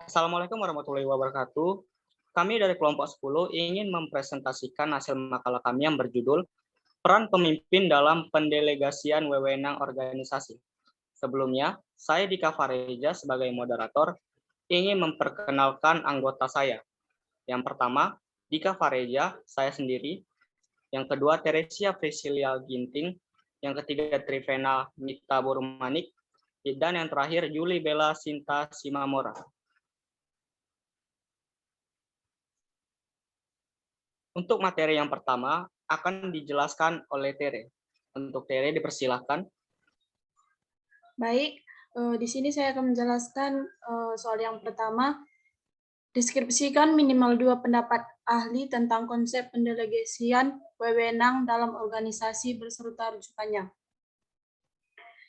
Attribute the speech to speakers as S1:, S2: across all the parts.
S1: Assalamualaikum warahmatullahi wabarakatuh. Kami dari kelompok 10 ingin mempresentasikan hasil makalah kami yang berjudul Peran Pemimpin dalam Pendelegasian Wewenang Organisasi. Sebelumnya, saya Dika Fareja sebagai moderator ingin memperkenalkan anggota saya. Yang pertama, Dika Fareja, saya sendiri. Yang kedua, Teresia Priscilia Ginting. Yang ketiga, Trivena Mita Burumanik. Dan yang terakhir, Juli Bella Sinta Simamora. Untuk materi yang pertama akan dijelaskan oleh Tere. Untuk Tere dipersilahkan.
S2: Baik, di sini saya akan menjelaskan soal yang pertama. Deskripsikan minimal 2 pendapat ahli tentang konsep pendelegasian wewenang dalam organisasi beserta rujukannya.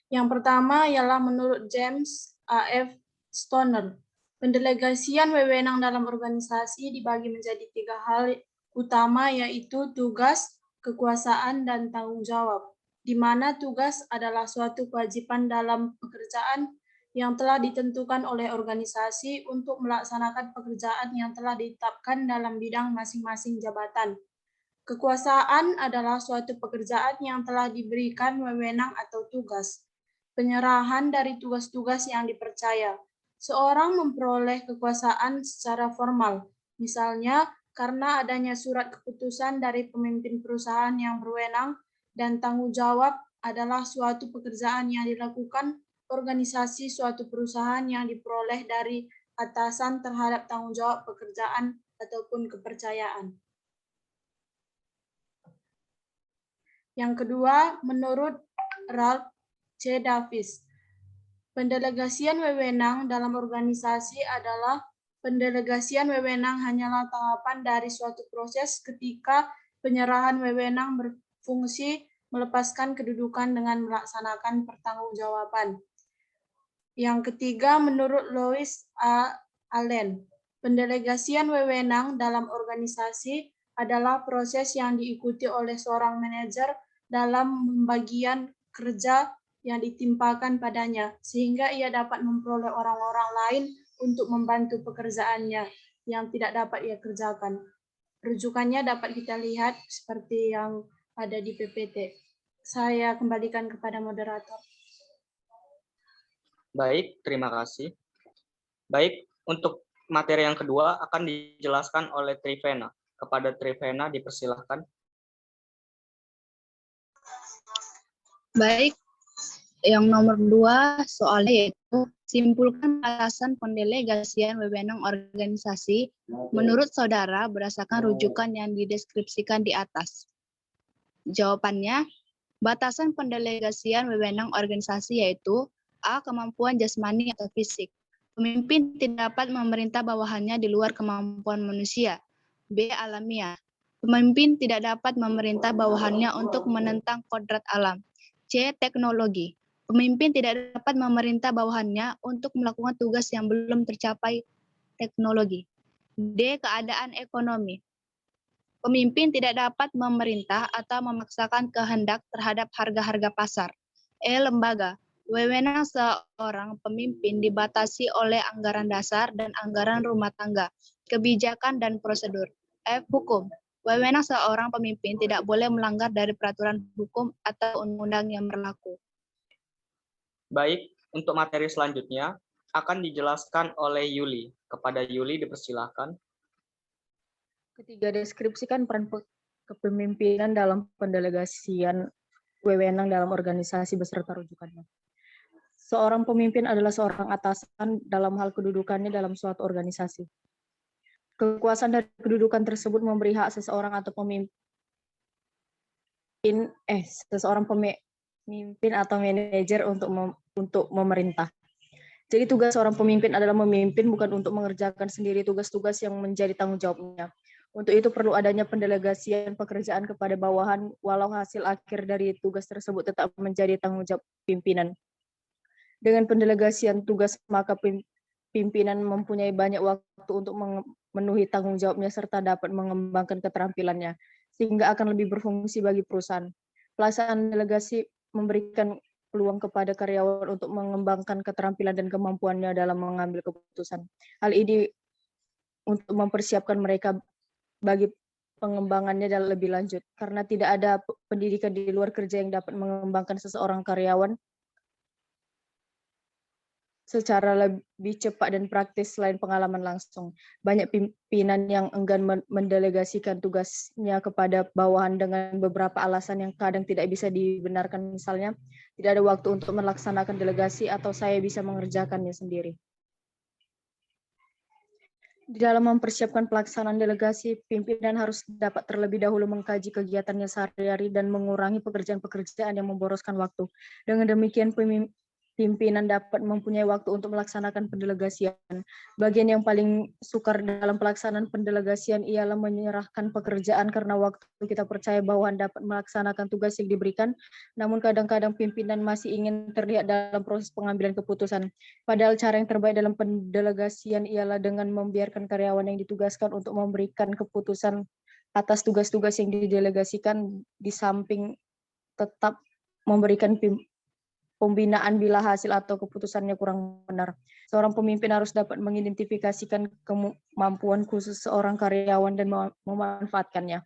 S2: Yang pertama ialah menurut James A.F. Stoner, pendelegasian wewenang dalam organisasi dibagi menjadi 3 hal utama, yaitu tugas, kekuasaan, dan tanggung jawab, di mana tugas adalah suatu kewajiban dalam pekerjaan yang telah ditentukan oleh organisasi untuk melaksanakan pekerjaan yang telah ditetapkan dalam bidang masing-masing jabatan. Kekuasaan adalah suatu pekerjaan yang telah diberikan wewenang atau tugas. Penyerahan dari tugas-tugas yang dipercaya. Seorang memperoleh kekuasaan secara formal, misalnya karena adanya surat keputusan dari pemimpin perusahaan yang berwenang, dan tanggung jawab adalah suatu pekerjaan yang dilakukan organisasi suatu perusahaan yang diperoleh dari atasan terhadap tanggung jawab pekerjaan ataupun kepercayaan. Yang kedua, menurut Ralph C. Davis, pendelegasian wewenang dalam organisasi adalah pendelegasian wewenang hanyalah tahapan dari suatu proses ketika penyerahan wewenang berfungsi melepaskan kedudukan dengan melaksanakan pertanggungjawaban. Yang ketiga, menurut Louis A. Allen, pendelegasian wewenang dalam organisasi adalah proses yang diikuti oleh seorang manajer dalam pembagian kerja yang ditimpakan padanya, sehingga ia dapat memperoleh orang-orang lain untuk membantu pekerjaannya yang tidak dapat ia kerjakan. Rujukannya dapat kita lihat seperti yang ada di PPT. Saya kembalikan kepada moderator.
S1: Baik, terima kasih. Baik, untuk materi yang kedua akan dijelaskan oleh Trivena. Kepada Trivena dipersilahkan.
S3: Baik, yang nomor 2 soalnya yaitu simpulkan batasan pendelegasian wewenang organisasi menurut saudara berdasarkan rujukan yang dideskripsikan di atas. Jawabannya, batasan pendelegasian wewenang organisasi yaitu A. Kemampuan jasmani atau fisik. Pemimpin tidak dapat memerintah bawahannya di luar kemampuan manusia. B. Alamiah. Pemimpin tidak dapat memerintah bawahannya untuk menentang kodrat alam. C. Teknologi. Pemimpin tidak dapat memerintah bawahannya untuk melakukan tugas yang belum tercapai teknologi. D. Keadaan ekonomi. Pemimpin tidak dapat memerintah atau memaksakan kehendak terhadap harga-harga pasar. E. Lembaga. Wewenang seorang pemimpin dibatasi oleh anggaran dasar dan anggaran rumah tangga, kebijakan dan prosedur. F. Hukum. Wewenang seorang pemimpin tidak boleh melanggar dari peraturan hukum atau undang-undang yang berlaku.
S1: Baik, untuk materi selanjutnya akan dijelaskan oleh Yuli. Kepada Yuli dipersilahkan.
S4: Ketiga, deskripsikan peran kepemimpinan dalam pendelegasian wewenang dalam organisasi beserta rujukannya. Seorang pemimpin adalah seorang atasan dalam hal kedudukannya dalam suatu organisasi. Kekuasaan dari kedudukan tersebut memberi hak seseorang atau seseorang pemimpin atau manajer untuk memerintah. Jadi tugas seorang pemimpin adalah memimpin, bukan untuk mengerjakan sendiri tugas-tugas yang menjadi tanggung jawabnya. Untuk itu perlu adanya pendelegasian pekerjaan kepada bawahan, walau hasil akhir dari tugas tersebut tetap menjadi tanggung jawab pimpinan. Dengan pendelegasian tugas, maka pimpinan mempunyai banyak waktu untuk memenuhi tanggung jawabnya serta dapat mengembangkan keterampilannya, sehingga akan lebih berfungsi bagi perusahaan. Pelaksanaan delegasi memberikan peluang kepada karyawan untuk mengembangkan keterampilan dan kemampuannya dalam mengambil keputusan. Hal ini untuk mempersiapkan mereka bagi pengembangannya dalam lebih lanjut, karena tidak ada pendidikan di luar kerja yang dapat mengembangkan seseorang karyawan secara lebih cepat dan praktis selain pengalaman langsung. Banyak pimpinan yang enggan mendelegasikan tugasnya kepada bawahan dengan beberapa alasan yang kadang tidak bisa dibenarkan, misalnya tidak ada waktu untuk melaksanakan delegasi atau saya bisa mengerjakannya sendiri. Di dalam mempersiapkan pelaksanaan delegasi, pimpinan harus dapat terlebih dahulu mengkaji kegiatannya sehari-hari dan mengurangi pekerjaan-pekerjaan yang memboroskan waktu. Dengan demikian, pimpinan dapat mempunyai waktu untuk melaksanakan pendelegasian. Bagian yang paling sukar dalam pelaksanaan pendelegasian ialah menyerahkan pekerjaan, karena waktu kita percaya bawahan dapat melaksanakan tugas yang diberikan, namun kadang-kadang pimpinan masih ingin terlihat dalam proses pengambilan keputusan. Padahal cara yang terbaik dalam pendelegasian ialah dengan membiarkan karyawan yang ditugaskan untuk memberikan keputusan atas tugas-tugas yang didelegasikan, di samping tetap memberikan pembinaan bila hasil atau keputusannya kurang benar. Seorang pemimpin harus dapat mengidentifikasikan kemampuan khusus seorang karyawan dan memanfaatkannya.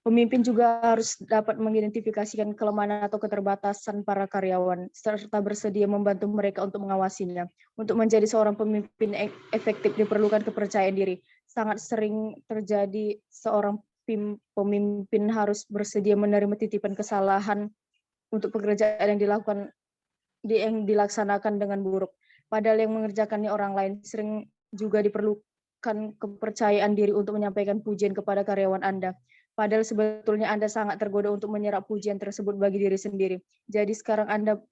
S4: Pemimpin juga harus dapat mengidentifikasikan kelemahan atau keterbatasan para karyawan, serta bersedia membantu mereka untuk mengawasinya. Untuk menjadi seorang pemimpin efektif diperlukan kepercayaan diri. Sangat sering terjadi seorang pemimpin harus bersedia menerima titipan kesalahan untuk pekerjaan yang dilaksanakan dengan buruk. Padahal yang mengerjakannya orang lain. Sering juga diperlukan kepercayaan diri untuk menyampaikan pujian kepada karyawan Anda. Padahal sebetulnya Anda sangat tergoda untuk menyerap pujian tersebut bagi diri sendiri. Jadi sekarang Anda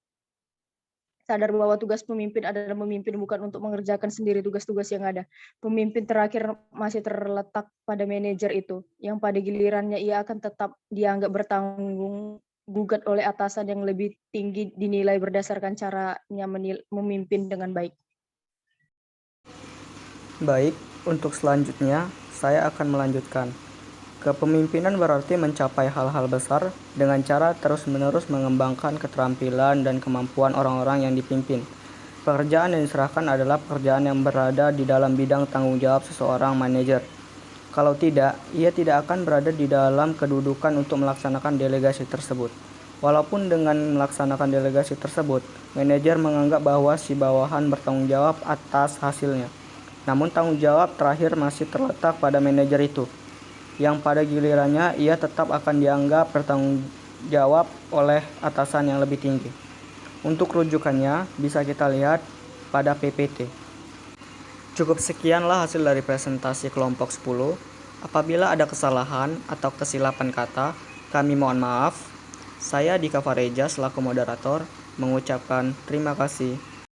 S4: sadar bahwa tugas pemimpin adalah memimpin, bukan untuk mengerjakan sendiri tugas-tugas yang ada. Pemimpin terakhir masih terletak pada manajer itu, yang pada gilirannya ia akan tetap dianggap bertanggung gugat oleh atasan yang lebih tinggi, dinilai berdasarkan caranya memimpin dengan baik.
S1: Baik, untuk selanjutnya saya akan melanjutkan. Kepemimpinan berarti mencapai hal-hal besar dengan cara terus-menerus mengembangkan keterampilan dan kemampuan orang-orang yang dipimpin. Pekerjaan yang diserahkan adalah pekerjaan yang berada di dalam bidang tanggung jawab seseorang manajer. Kalau tidak, ia tidak akan berada di dalam kedudukan untuk melaksanakan delegasi tersebut. Walaupun dengan melaksanakan delegasi tersebut, manajer menganggap bahwa si bawahan bertanggung jawab atas hasilnya. Namun tanggung jawab terakhir masih terletak pada manajer itu, yang pada gilirannya ia tetap akan dianggap bertanggung jawab oleh atasan yang lebih tinggi. Untuk rujukannya bisa kita lihat pada PPT. Cukup sekianlah hasil dari presentasi kelompok 10. Apabila ada kesalahan atau kesilapan kata, kami mohon maaf. Saya Dika Fareja selaku moderator mengucapkan terima kasih.